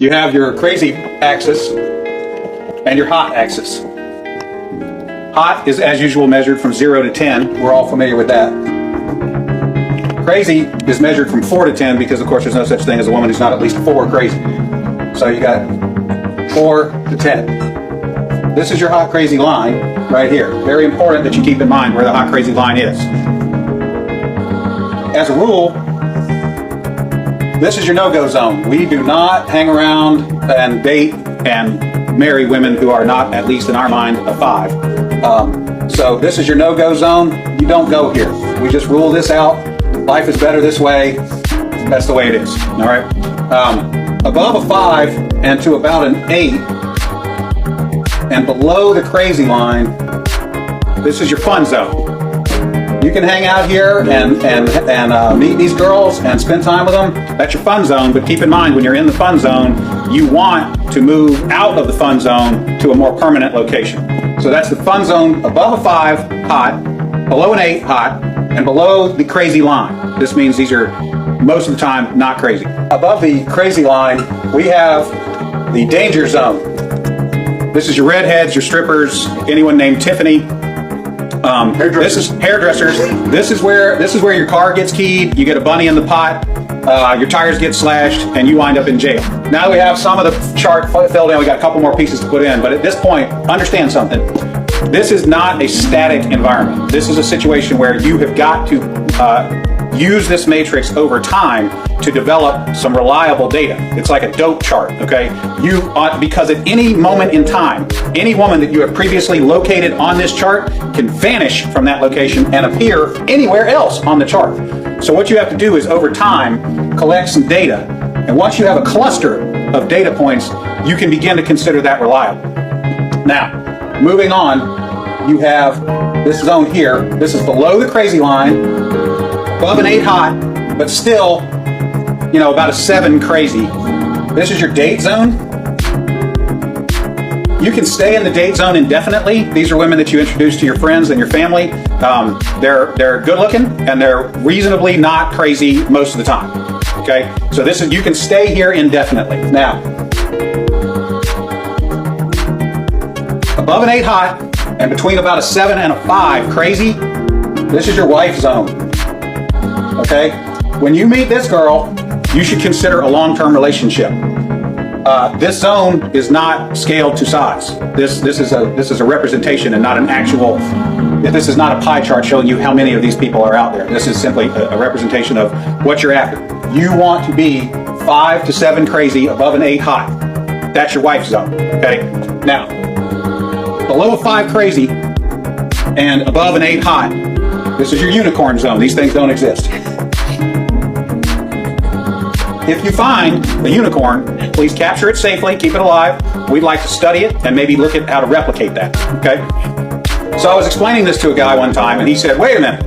You have your crazy axis and your hot axis. Hot is, as usual, measured from 0 to 10. We're all familiar with that. Crazy is measured from 4 to 10 because, of course, there's no such thing as a woman who's not at least 4 crazy. So you got 4 to 10. This is your hot crazy line right here. Very important that you keep in mind where the hot crazy line is. As a rule, this is your no-go zone. We do not hang around and date and marry women who are not, at least in our mind, a 5. So this is your no-go zone. You don't go here. We just rule this out. Life is better this way. That's the way it is. All right. Above a 5 and to about an 8, and below the crazy line, this is your fun zone. You can hang out here and meet these girls and spend time with them. That's your fun zone, but keep in mind when you're in the fun zone, you want to move out of the fun zone to a more permanent location. So that's the fun zone above a 5, hot, below an 8, hot, and below the crazy line. This means these are most of the time not crazy. Above the crazy line, we have the danger zone. This is your redheads, your strippers, anyone named Tiffany. This is hairdressers. This is where your car gets keyed. You get a bunny in the pot. Your tires get slashed, and you wind up in jail. Now we have some of the chart filled in. We got a couple more pieces to put in, but at this point, understand something. This is not a static environment. This is a situation where you have got to use this matrix over time to develop some reliable data. It's like a dope chart, okay? Because at any moment in time, any woman that you have previously located on this chart can vanish from that location and appear anywhere else on the chart. So what you have to do is over time, collect some data. And once you have a cluster of data points, you can begin to consider that reliable. Now, moving on, you have this zone here. This is below the crazy line, above an 8 hot, but still, about a 7 crazy. This is your date zone. You can stay in the date zone indefinitely. These are women that you introduce to your friends and your family. They're good looking and they're reasonably not crazy most of the time. Okay, so you can stay here indefinitely. Now, above an 8 hot and between about a 7 and a 5 crazy, this is your wife zone. Okay, when you meet this girl, you should consider a long-term relationship. This zone is not scaled to size. This is a representation and not an actual. This is not a pie chart showing you how many of these people are out there. This is simply a representation of what you're after. You want to be 5 to 7 crazy, above an 8 hot. That's your wife zone. Okay. Now, below a 5 crazy and above an 8 hot, this is your unicorn zone. These things don't exist. If you find a unicorn, please capture it safely, keep it alive. We'd like to study it and maybe look at how to replicate that, okay? So I was explaining this to a guy one time and he said, wait a minute,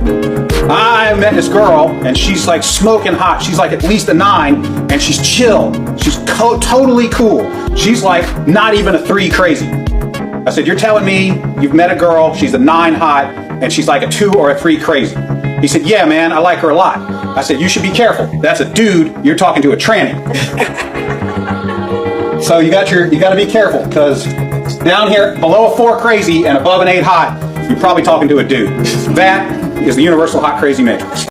I met this girl and she's like smoking hot. She's like at least a 9 and she's chill. She's totally cool. She's like not even a 3 crazy. I said, you're telling me you've met a girl, she's a 9 hot and she's like a 2 or a 3 crazy. He said, yeah, man, I like her a lot. I said, you should be careful. That's a dude. You're talking to a tranny. So you got to be careful because down here below a 4 crazy and above an 8 hot, you're probably talking to a dude. That is the universal hot crazy matrix.